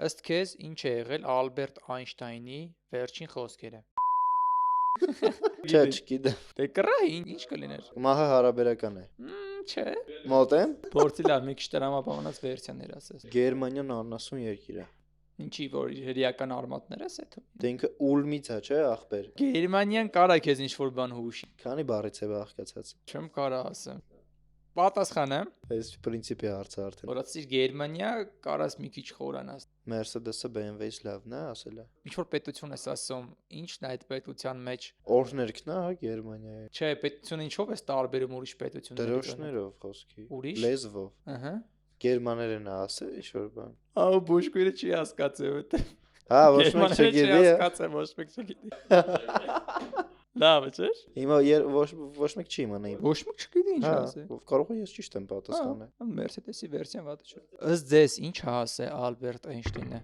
Ըստ քեզ ինչ է եղել Ալբերտ Այնշտայնի վերջին խոսքերը։ Չէ, չգիտեմ։ Դե կռա ինչ կլիներ։ Մահը հարաբերական է։ Չէ։ Մոտ եմ։ Փորձի լավ մի քիչ տրամաբանված վերսիաներ ասես։ Գերմանիան անասուն երկիր է։ Ինչի որ հրեական արմատներ ես այդ։ Դե ինքը ուլմից է, չէ, ախպեր։ Գերմանիան կարա քեզ ինչ որ բան հուշի։ Քանի բառից է բաղկացած։ Չեմ կարա ասեմ։ Պատասխանը։ Այս պրինցիպի հարցը արդեն։ Որացիր Գերմանիա կարաս մի քիչ խորանաս։ Mercedes-ը BMW-ից լավն է, ասել է։ Ինչ որ պետություն ես ասում, ի՞նչն է այդ պետության մեջ։ Օրհներքն է, հա, Գերմանիայի։ Չէ, պետությունը ինչով է տարբերում ուրիշ պետություններից։ Դրոշներով խոսքի։ Ուրիշ։ Լեզվով։ Ահա։ Գերմաներեն է ասել, ինչ որ բան։ Ահա բուժկույրը չի հասկացել այդ։ Հա, ոչ մեկ չգիտի։ Հասկացել, ոչ մեկ չգիտի։ Լավ է, չէ՞։ Հիմա ոչ մեկ չի իմանա։ Ոչ մեկ չգիտի ինչ ասել։ Կարող է ես ճիշտ եմ պատասխանել։ Mercedes-ի վերսիան վատը չէ։ Ըստ ձեզ ինչ է ասել Ալբերտ Այնշտայնը։